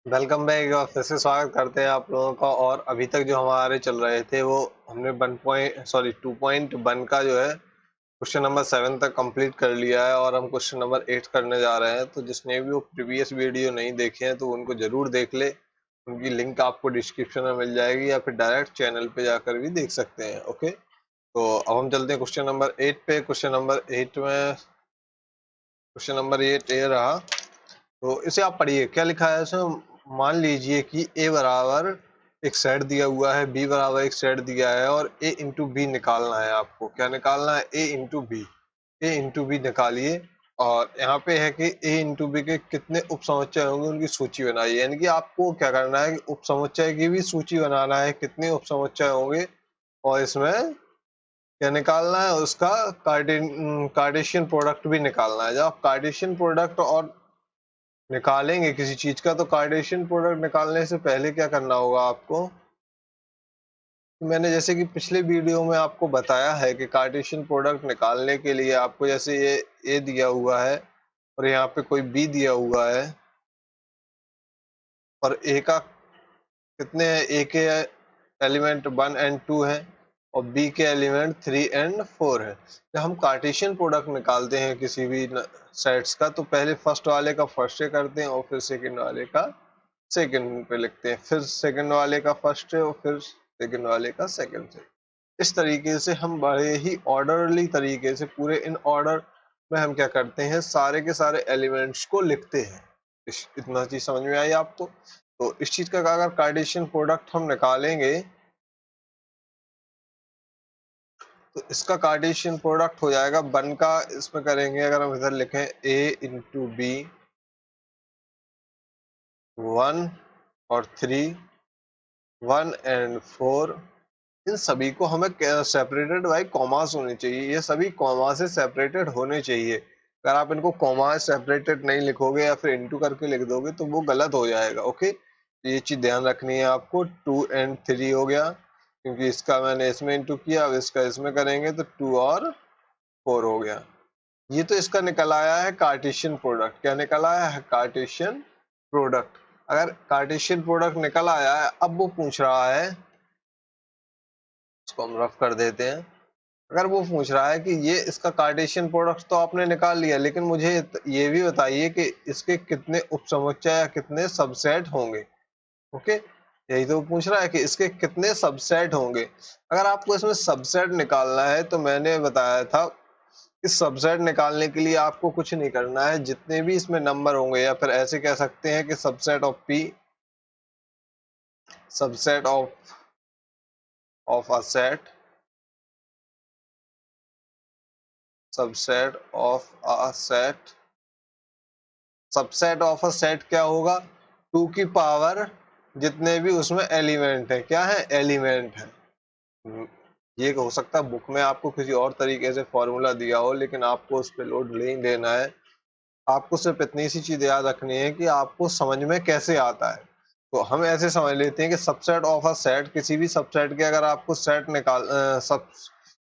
Welcome back और फिर से स्वागत करते हैं आप लोगों का। और अभी तक जो हमारे चल रहे थे वो हमने 2.1 का जो है क्वेश्चन नंबर 7 तक कंप्लीट कर लिया है और हम क्वेश्चन नंबर 8 करने जा रहे हैं। तो जिसने भी वो प्रीवियस वीडियो नहीं देखे हैं तो उनको जरूर देख ले। उनकी लिंक आपको डिस्क्रिप्शन में मिल जाएगी या फिर डायरेक्ट चैनल पे जाकर भी देख सकते हैं। ओके, तो अब हम चलते हैं क्वेश्चन नंबर 8 पे। क्वेश्चन नंबर 8 ये रहा। तो इसे आप पढ़िए, क्या लिखा है इसमें। मान लीजिए कि a बराबर एक सेट दिया हुआ है, b बराबर एक सेट दिया है और a इंटू बी निकालना है। आपको क्या निकालना है? a इंटू बी। a इंटू बी निकालिए। और यहाँ पे है कि a इंटू बी के कितने उप समुच्चय होंगे उनकी सूची बनाइए। यानी कि आपको क्या करना है कि उप समुच्चय की भी सूची बनाना है, कितने उप समुच्चय होंगे और इसमें क्या निकालना है, उसका कार्टेशियन प्रोडक्ट भी निकालना है। जब आप कार्टेशियन प्रोडक्ट और निकालेंगे किसी चीज का, तो कार्टेशियन प्रोडक्ट निकालने से पहले क्या करना होगा आपको। मैंने जैसे कि पिछले वीडियो में आपको बताया है कि कार्टेशियन प्रोडक्ट निकालने के लिए आपको जैसे ये ए दिया हुआ है और यहाँ पे कोई बी दिया हुआ है और ए का कितने है, ए के एलिमेंट 1 एंड 2 है और बी के एलिमेंट 3 एंड 4 है। जब हम कार्टेशियन प्रोडक्ट निकालते हैं किसी भी सेट्स का, तो पहले फर्स्ट वाले का फर्स्ट से करते हैं और फिर सेकंड वाले का सेकंड पे लिखते हैं, फिर सेकंड वाले का फर्स्ट है और फिर सेकंड वाले का सेकंड से। इस तरीके से हम बड़े ही ऑर्डरली तरीके से पूरे इन ऑर्डर में हम क्या करते हैं, सारे के सारे एलिमेंट्स को लिखते हैं। इतना चीज समझ में आई आपको। तो इस चीज का अगर कार्टेशियन प्रोडक्ट हम निकालेंगे तो इसका कार्टेशियन प्रोडक्ट हो जाएगा 1 का। इसमें करेंगे अगर हम इधर लिखें a इंटू बी 1 और 3 1 एंड 4, इन सभी को हमें सेपरेटेड बाई कॉमास होनी चाहिए। ये सभी कॉमा से सेपरेटेड होने चाहिए। अगर आप इनको कॉमा सेपरेटेड नहीं लिखोगे या फिर इंटू करके लिख दोगे तो वो गलत हो जाएगा। ओके, ये चीज ध्यान रखनी है आपको। 2 एंड 3 हो गया क्योंकि इसका मैंने इसमें इंटू किया, अब इसका इसमें करेंगे तो 2 और 4 हो गया। ये तो इसका निकल आया है कार्टेशियन प्रोडक्ट। क्या निकल आया है? Cartesian product. अगर कार्टेशियन प्रोडक्ट निकल आया है, अब वो पूछ रहा है, इसको हम रफ कर देते हैं। अगर वो पूछ रहा है कि ये इसका कार्टेशियन प्रोडक्ट तो आपने निकाल लिया, लेकिन मुझे ये भी बताइए कि इसके कितने उपसमुच्चय या कितने सबसेट होंगे। ओके, यही तो पूछ रहा है कि इसके कितने सबसेट होंगे। अगर आपको इसमें सबसेट निकालना है तो मैंने बताया था इस सबसेट निकालने के लिए आपको कुछ नहीं करना है। जितने भी इसमें नंबर होंगे, या फिर ऐसे कह सकते हैं कि subset of P, subset of a set, subset of a set, subset of a set क्या होगा? 2 की पावर जितने भी उसमें एलिमेंट है, क्या है? एलिमेंट है। ये हो सकता है बुक में आपको किसी और तरीके से फॉर्मूला दिया हो, लेकिन आपको उस पर लोड नहीं देना है। आपको सिर्फ इतनी सी चीज याद रखनी है कि आपको समझ में कैसे आता है। तो हम ऐसे समझ लेते हैं कि सबसेट ऑफ अ सेट, किसी भी सबसेट के अगर आपको सेट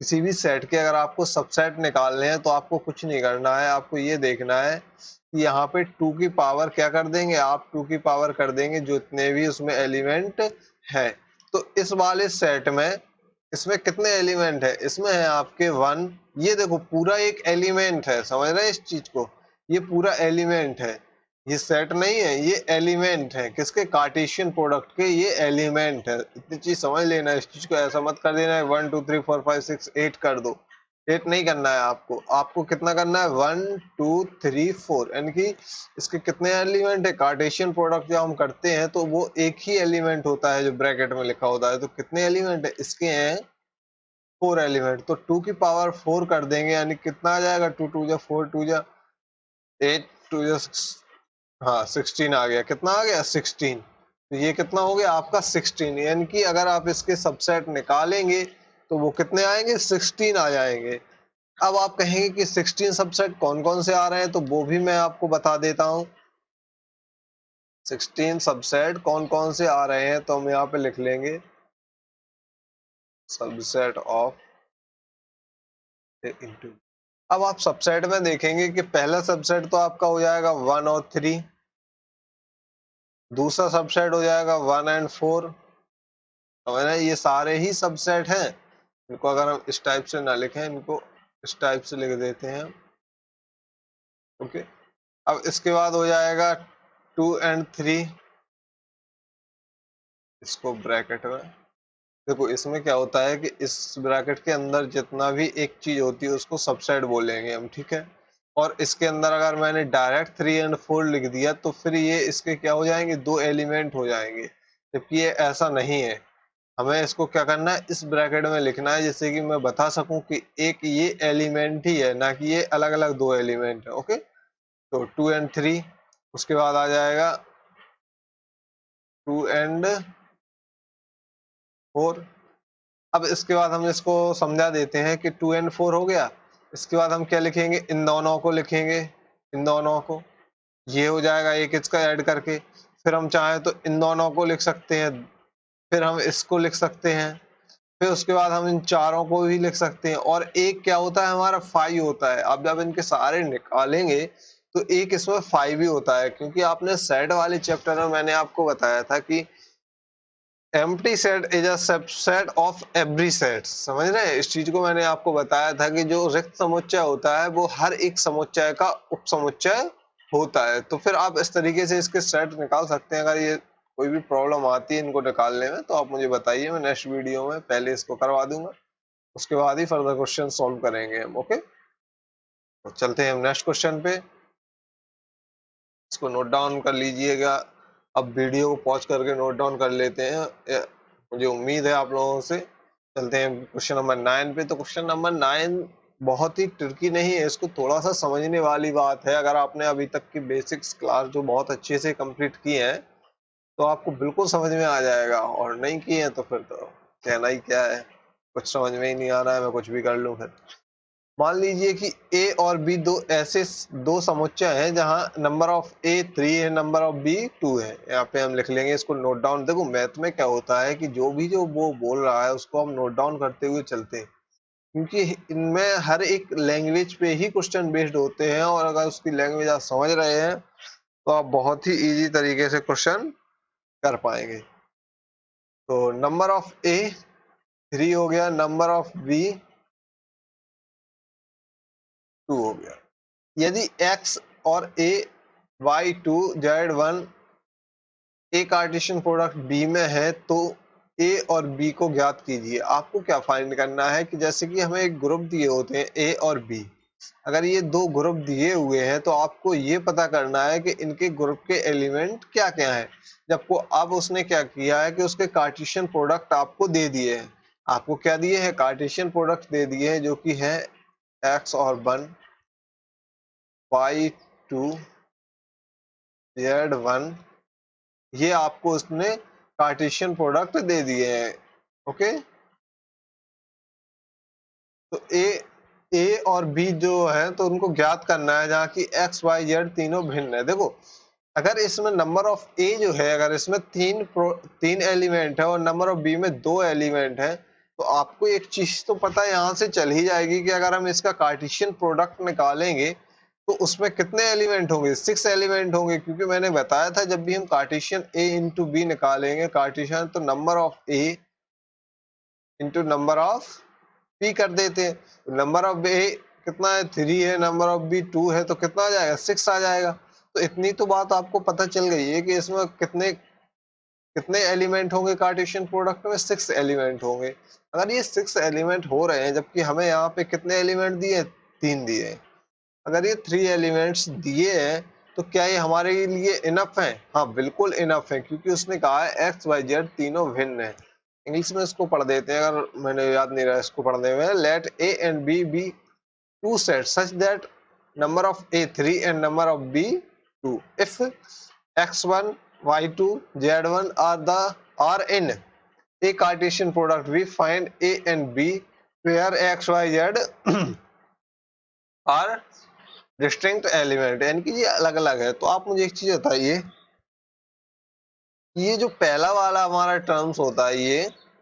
किसी भी सेट के अगर आपको सबसेट निकालने हैं तो आपको कुछ नहीं करना है। आपको ये देखना है कि यहाँ पे 2 की पावर क्या कर देंगे आप? 2 की पावर कर देंगे जो इतने भी उसमें एलिमेंट है। तो इस वाले सेट में इसमें कितने एलिमेंट है? इसमें है आपके 1। ये देखो पूरा एक एलिमेंट है, समझ रहे हैं इस चीज को? ये पूरा एलिमेंट है, ये सेट नहीं है, ये एलिमेंट है। किसके? कार्टेशियन प्रोडक्ट के ये एलिमेंट है। इतनी चीज समझ लेना। इस चीज को ऐसा मत कर देना है 1 2 3 4 5 6 8 कर दो। 8 नहीं करना है आपको। आपको कितना करना है? 1 2 3 4, यानी कि इसके कितने एलिमेंट है? कार्टेशियन प्रोडक्ट जब हम करते हैं तो वो एक ही एलिमेंट होता है जो ब्रैकेट में लिखा होता है। तो कितने एलिमेंट है इसके? हैं 4 एलिमेंट। तो 2 की पावर 4 कर देंगे, यानी कितना आ जाएगा? 2 2 जा 4 2 जा 8 2 जा 6, हाँ 16 आ गया। कितना आ गया? 16। तो ये कितना हो गया आपका? 16। यानी कि अगर आप इसके सबसेट निकालेंगे तो वो कितने आएंगे? 16 आ जाएंगे। अब आप कहेंगे कि 16 सबसेट कौन कौन से आ रहे हैं, तो वो भी मैं आपको बता देता हूँ। 16 सबसेट कौन कौन से आ रहे हैं तो हम यहाँ पे लिख लेंगे सबसेट ऑफ इंटू। अब आप सबसेट में देखेंगे कि पहला सबसेट तो आपका हो जाएगा 1 और 3। दूसरा सबसेट हो जाएगा 1 एंड 4। समझ रहे हैं, ये सारे ही सबसेट हैं। इनको अगर हम इस टाइप से ना लिखें, इनको इस टाइप से लिख देते हैं। ओके, अब इसके बाद हो जाएगा 2 एंड 3, इसको ब्रैकेट में देखो। इसमें क्या होता है कि इस ब्रैकेट के अंदर जितना भी एक चीज होती है उसको सबसेट बोलेंगे हम, ठीक है। और इसके अंदर अगर मैंने डायरेक्ट 3 एंड 4 लिख दिया तो फिर ये इसके क्या हो जाएंगे, 2 एलिमेंट हो जाएंगे, जबकि ये ऐसा नहीं है। हमें इसको क्या करना है, इस ब्रैकेट में लिखना है, जिससे कि मैं बता सकूं कि एक ये एलिमेंट ही है, ना कि ये अलग अलग 2 एलिमेंट है। ओके, तो 2 एंड 3, उसके बाद आ जाएगा 2 एंड 4। अब इसके बाद हम इसको समझा देते हैं कि 2 एंड 4 हो गया। इसके बाद हम क्या लिखेंगे, इन दोनों को लिखेंगे, इन दोनों को, ये हो जाएगा एक इसका ऐड करके। फिर हम चाहें तो इन दोनों को लिख सकते हैं, फिर हम इसको लिख सकते हैं, फिर उसके बाद हम इन चारों को भी लिख सकते हैं। और एक क्या होता है, हमारा 5 होता है। अब जब इनके सारे निकालेंगे तो एक इसमें 5 भी होता है, क्योंकि आपने सेट वाले चैप्टर में मैंने आपको बताया था कि empty set is a subset of every set. समझ रहे हैं, इस चीज को मैंने आपको बताया था कि जो रिक्त समुच्चय होता है वो हर एक समुच्चय का उपसमुच्चय होता है। तो फिर आप इस तरीके से इसके सेट निकाल सकते हैं। अगर ये कोई भी प्रॉब्लम आती है इनको निकालने में तो आप मुझे बताइए, मैं नेक्स्ट वीडियो में पहले इसको करवा दूंगा, उसके बाद ही फर्दर क्वेश्चन सॉल्व करेंगे हम। ओके, तो चलते हैं हम नेक्स्ट क्वेश्चन पे। इसको नोट डाउन कर लीजिएगा। अब वीडियो को पॉज करके नोट डाउन कर लेते हैं, मुझे उम्मीद है आप लोगों से। चलते हैं क्वेश्चन नंबर 9 पे। तो क्वेश्चन नंबर 9 बहुत ही ट्रिकी नहीं है, इसको थोड़ा सा समझने वाली बात है। अगर आपने अभी तक की बेसिक्स क्लास जो बहुत अच्छे से कंप्लीट की है तो आपको बिल्कुल समझ में आ जाएगा, और नहीं किए हैं तो फिर तो कहना ही क्या है, कुछ समझ में ही नहीं आ रहा है, मैं कुछ भी कर लूँ। फिर मान लीजिए कि ए और बी दो ऐसे दो समुच्चय हैं जहां नंबर ऑफ ए 3 है, नंबर ऑफ बी 2 है। यहाँ पे हम लिख लेंगे इसको नोट डाउन। देखो मैथ में क्या होता है कि जो वो बोल रहा है उसको हम नोट डाउन करते हुए चलते हैं, क्योंकि इनमें हर एक लैंग्वेज पे ही क्वेश्चन बेस्ड होते हैं, और अगर उसकी लैंग्वेज आप समझ रहे हैं तो आप बहुत ही इजी तरीके से क्वेश्चन कर पाएंगे। तो नंबर ऑफ ए 3 हो गया, नंबर ऑफ बी 2 हो गया। यदि x और a y2 z1 A Cartesian product b में है तो a और b को ज्ञात कीजिए। आपको क्या फाइंड करना है कि जैसे कि हमें एक ग्रुप दिए होते हैं a और b, अगर ये दो ग्रुप दिए हुए हैं तो आपको ये पता करना है कि इनके ग्रुप के एलिमेंट क्या क्या है। जबको अब उसने क्या किया है कि उसके कार्टेशियन प्रोडक्ट आपको दे दिए हैं। आपको क्या दिए हैं, कार्टेशियन प्रोडक्ट दे दिए हैं, जो कि है x और 1 y2 z1, ये आपको उसने कार्टेशियन प्रोडक्ट दे दिए हैं। ओके, तो ए और बी जो है तो उनको ज्ञात करना है, जहाँ की एक्स वाई जेड तीनों भिन्न है। देखो अगर इसमें नंबर ऑफ ए जो है, अगर इसमें तीन एलिमेंट है और नंबर ऑफ बी में 2 एलिमेंट है, तो आपको एक चीज तो पता यहाँ से चल ही जाएगी कि अगर हम इसका कार्टेशियन प्रोडक्ट निकालेंगे तो उसमें कितने एलिमेंट होंगे, 6 एलिमेंट होंगे। क्योंकि मैंने बताया था जब भी हम कार्टेशियन ए इंटू बी निकालेंगे कार्टेशियन, तो number of A into number of B कर देते हैं। नंबर ऑफ ए कितना है, 3 है, नंबर ऑफ बी 2 है, तो कितना आ जाएगा, 6 आ जाएगा। तो इतनी तो बात आपको पता चल गई है कि इसमें कितने कितने एलिमेंट होंगे, कार्टेशियन प्रोडक्ट में 6 एलिमेंट होंगे। अगर ये 6 एलिमेंट हो रहे हैं, जबकि हमें यहाँ पे कितने एलिमेंट दिए, 3 दिए हैं, अगर ये 3 एलिमेंट्स दिए हैं तो क्या ये हमारे लिए इनफ है? हाँ बिल्कुल इनफ है, क्योंकि उसने कहा है एक्स वाई जेड तीनों भिन्न है। इंग्लिश में इसको पढ़ देते हैं, अगर मैंने याद नहीं रहा इसको पढ़ने में। Let A and B two set such that number of A 3 and number of B 2 if x1 y2 z1 are in a Cartesian product we find a and b where x y z are distinct element, यानी कि ये अलग अलग है। तो आप मुझे एक चीज बताइए, ये जो पहला वाला हमारा टर्म्स होता है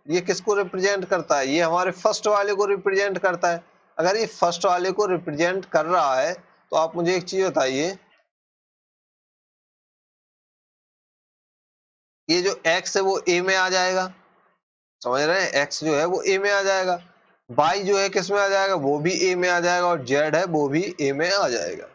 ये किसको रिप्रेजेंट करता है? ये हमारे फर्स्ट वाले को रिप्रेजेंट करता है। अगर ये फर्स्ट वाले को रिप्रेजेंट कर रहा है तो आप मुझे एक चीज बताइए, ये जो x है वो a में आ जाएगा, समझ रहे हैं, x जो है वो a में आ जाएगा, y जो है किस में आ जाएगा, वो भी a में आ जाएगा, और z है वो भी a में आ जाएगा।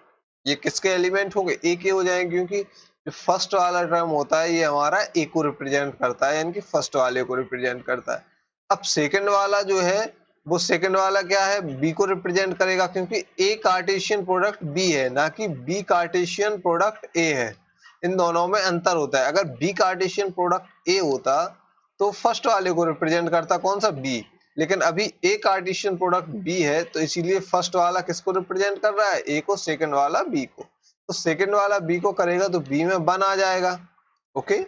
ये किसके एलिमेंट होंगे, a के हो जाएंगे, क्योंकि जो फर्स्ट वाला टर्म होता है ये हमारा a को रिप्रेजेंट करता है, यानी कि फर्स्ट वाले को रिप्रेजेंट करता है। अब सेकंड वाला जो है वो सेकंड वाला क्या है, b को रिप्रेजेंट करेगा, क्योंकि a कार्टेशियन प्रोडक्ट b है, ना कि b कार्टेशियन प्रोडक्ट a है। इन दोनों में अंतर होता है। अगर b कार्टेशियन प्रोडक्ट a होता तो फर्स्ट वाले को रिप्रेजेंट करता, कौन सा, b। लेकिन अभी a कार्टेशियन प्रोडक्ट b है, तो इसीलिए फर्स्ट वाला किसको रिप्रेजेंट कर रहा है, a को, सेकंड वाला b को। तो सेकंड वाला b को करेगा तो b में 1 आ जाएगा। ओके,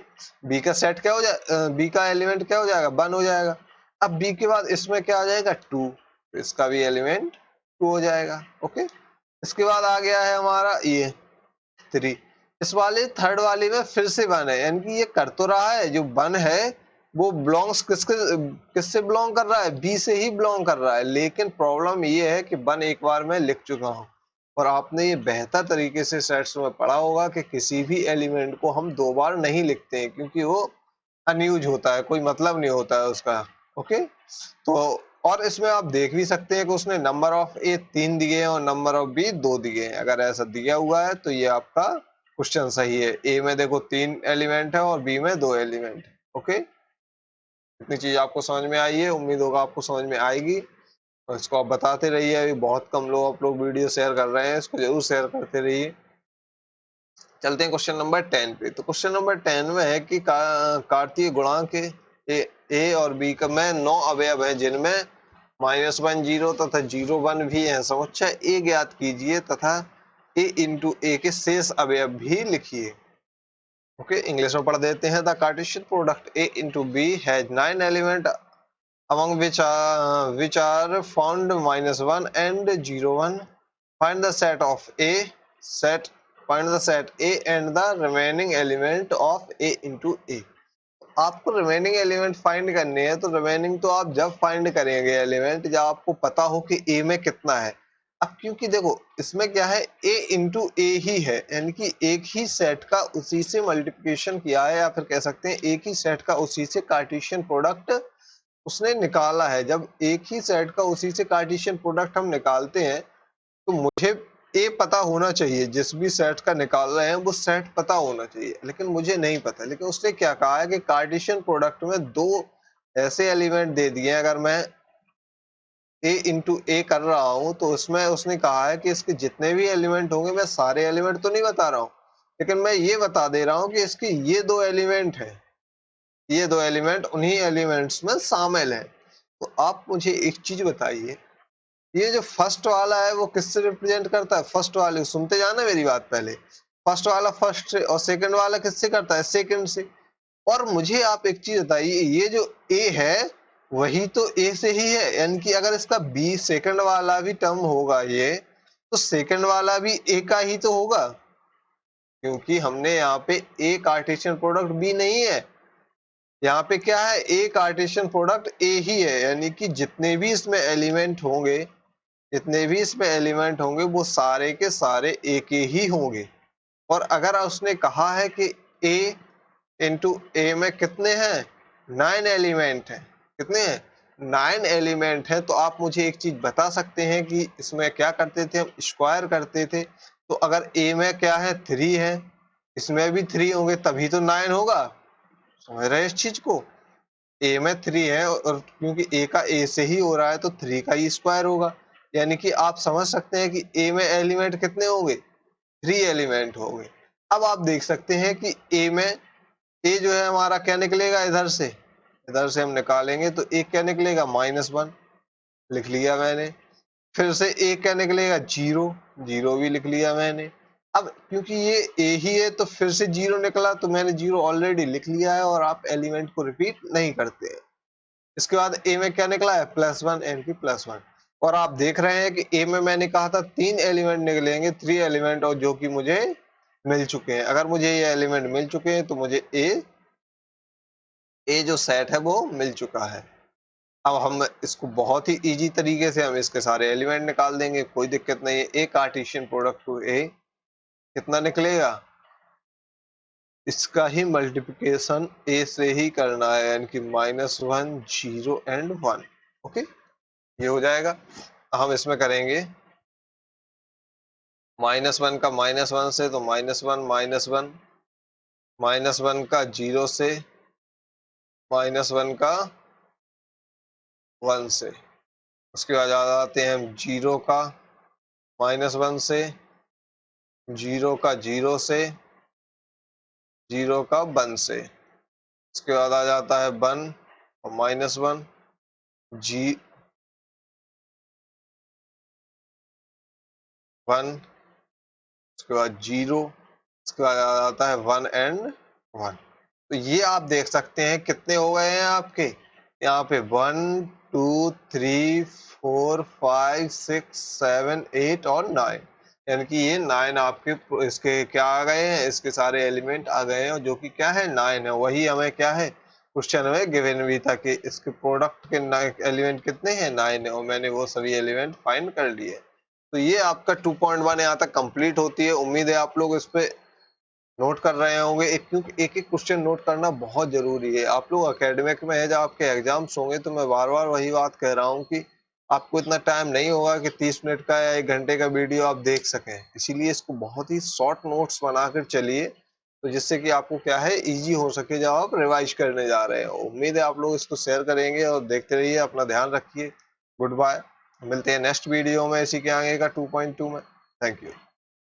b का सेट क्या हो जाए, b का एलिमेंट क्या हो जाएगा, 1 हो जाएगा। अब b के बाद इसमें क्या आ जाएगा, 2, तो इसका भी एलिमेंट 2 हो जाएगा। ओके, इसके बाद आ गया है हमारा ये 3। इस वाले थर्ड वाले में फिर से 1 है, यानी कि ये कर तो रहा है, जो 1 है वो बिलोंग्स किससे बिलोंग कर रहा है, बी से ही बिलोंग कर रहा है। लेकिन प्रॉब्लम ये है कि 1 एक बार मैं लिख चुका हूँ, और आपने ये बेहतर तरीके से सेट्स में पढ़ा होगा कि किसी भी एलिमेंट को हम 2 बार नहीं लिखते हैं, क्योंकि वो अनयूज होता है, कोई मतलब नहीं होता है उसका। ओके, तो और इसमें आप देख भी सकते हैं कि उसने नंबर ऑफ ए 3 दिए हैं और नंबर ऑफ बी 2 दिए हैं। अगर ऐसा दिया हुआ है तो ये आपका क्वेश्चन सही है। ए में देखो 3 एलिमेंट है और बी में 2 एलिमेंट है। ओके, इतनी चीज आपको समझ में आई है, उम्मीद होगा आपको समझ में आएगी, और इसको आप बताते रहिए। अभी बहुत कम लोग आप लोग वीडियो शेयर कर रहे हैं, इसको जरूर शेयर करते रहिए। चलते हैं क्वेश्चन नंबर 10 पे। तो क्वेश्चन नंबर 10 में है कि कार्तीय गुणांक ए और बी का में 9 अवयव है, जिनमें -1 0 तथा 0 1 भी है। समुच्चय ए ज्ञात कीजिए तथा ए इंटू ए के शेष अवयव भी लिखिए। ओके, इंग्लिश में पढ़ देते हैं। The Cartesian product A into B has 9 element among which are found -1 and 0 1. Find the set of A set find the set A and the remaining element of A into A. आपको remaining element find करने हैं, तो remaining तो आप जब find करेंगे element जब आपको पता हो कि ए में कितना है। अब क्योंकि देखो इसमें क्या है, ए इंटू ए ही है, यानी कि एक ही सेट का उसी से मल्टीप्लिकेशन किया है, या फिर कह सकते हैं एक ही सेट का उसी से कार्टेशियन प्रोडक्ट उसने निकाला है। जब एक ही सेट का उसी से कार्टेशियन प्रोडक्ट हम निकालते हैं तो मुझे ए पता होना चाहिए, जिस भी सेट का निकाल रहे हैं वो सेट पता होना चाहिए, लेकिन मुझे नहीं पता। लेकिन उसने क्या कहा है कि कार्टेशियन प्रोडक्ट में 2 ऐसे एलिमेंट दे दिए हैं। अगर मैं ए इंटू ए कर रहा हूं तो उसमें उसने कहा है कि इसके जितने भी एलिमेंट होंगे, मैं सारे एलिमेंट तो नहीं बता रहा हूँ, लेकिन मैं ये बता दे रहा हूँ कि इसके ये 2 एलिमेंट है, ये 2 एलिमेंट उन्हीं एलिमेंट्स में शामिल है। तो आप मुझे एक चीज बताइए, ये जो फर्स्ट वाला है वो किससे रिप्रेजेंट करता है, फर्स्ट वाले, सुनते जाना मेरी बात पहले। फर्स्ट वाला फर्स्ट से, और सेकंड वाला किससे करता है, सेकंड से। और मुझे आप एक चीज बताइए, ये जो ए है वही तो ए से ही है, यानी कि अगर इसका बी सेकंड वाला भी टर्म होगा ये, तो सेकंड वाला भी ए का ही तो होगा, क्योंकि हमने यहाँ पे ए कार्टेशियन प्रोडक्ट बी नहीं है, यहाँ पे क्या है, ए कार्टेशियन प्रोडक्ट ए ही है। यानी कि जितने भी इसमें एलिमेंट होंगे, जितने भी इसमें एलिमेंट होंगे वो सारे के सारे ए के ही होंगे। और अगर उसने कहा है कि ए इंटू ए में कितने हैं, 9 एलिमेंट हैं, कितने हैं, 9 एलिमेंट हैं, तो आप मुझे एक चीज बता सकते हैं कि इसमें क्या करते थे, हम स्क्वायर करते थे। तो अगर ए में क्या है, 3 है, इसमें भी 3 होंगे, तभी तो 9 होगा। समझ रहे हैं इस चीज को, ए में 3 है और क्योंकि ए का ए से ही हो रहा है तो 3 का ही स्क्वायर होगा। यानी कि आप समझ सकते हैं कि ए में एलिमेंट कितने होंगे, 3 एलिमेंट होंगे। अब आप देख सकते हैं कि ए में, ए जो है हमारा क्या निकलेगा, इधर से हम निकालेंगे तो ए क्या निकलेगा, -1, लिख लिया मैंने। फिर से ए क्या निकलेगा, 0, 0 भी लिख लिया मैंने। अब क्योंकि ये ए ही है तो फिर से 0 निकला, तो मैंने 0 ऑलरेडी लिख लिया है, और आप एलिमेंट को रिपीट नहीं करते हैं। इसके बाद ए में क्या निकला है, +1, यानी कि +1। और आप देख रहे हैं कि ए में मैंने कहा था 3 एलिमेंट निकलेंगे, 3 एलिमेंट, और जो कि मुझे मिल चुके हैं। अगर मुझे ये एलिमेंट मिल चुके हैं तो मुझे ए जो सेट है वो मिल चुका है। अब हम इसको बहुत ही इजी तरीके से हम इसके सारे एलिमेंट निकाल देंगे, कोई दिक्कत नहीं है। ए कार्टेशियन प्रोडक्ट टू ए कितना निकलेगा, इसका ही मल्टीप्लिकेशन ए से ही करना है, यानी कि -1 0 एंड 1। ओके, ये हो जाएगा। हम इसमें करेंगे -1 का -1 से, तो -1 -1, -1 का 0 से, -1 का 1 से। उसके बाद आ जाते हैं हम 0 का -1 से, 0 का 0 से, 0 का 1 से। उसके बाद आ जाता है 1 और -1 जी 1, उसके बाद 0, उसके बाद आ जाता है 1 एंड 1। तो ये आप देख सकते हैं कितने हो गए हैं आपके यहाँ पे 1 2 3 4 5 6 7 8 और 9, यानी कि ये 9 आपके इसके क्या आ गए हैं, इसके सारे एलिमेंट आ गए हैं, जो कि क्या है 9 है। वही हमें क्या है क्वेश्चन में गिवन भी था कि इसके प्रोडक्ट के एलिमेंट कितने हैं 9 है, और मैंने वो सभी एलिमेंट फाइंड कर लिए। तो ये आपका 2.1 यहाँ तक कंप्लीट होती है। उम्मीद है आप लोग इस पे नोट कर रहे होंगे, क्योंकि एक एक क्वेश्चन नोट करना बहुत जरूरी है। आप लोग एकेडमिक में है, जब आपके एग्जाम्स होंगे, तो मैं बार बार वही बात कह रहा हूँ कि आपको इतना टाइम नहीं होगा कि 30 मिनट का या 1 घंटे का वीडियो आप देख सकें। इसीलिए इसको बहुत ही शॉर्ट नोट्स बनाकर चलिए, तो जिससे कि आपको क्या है इजी हो सके जब आप रिवाइज करने जा रहे हो। उम्मीद है आप लोग इसको शेयर करेंगे और देखते रहिए। अपना ध्यान रखिए। Good bye. मिलते हैं नेक्स्ट वीडियो में इसी के आगे का 2.2 में। Thank you.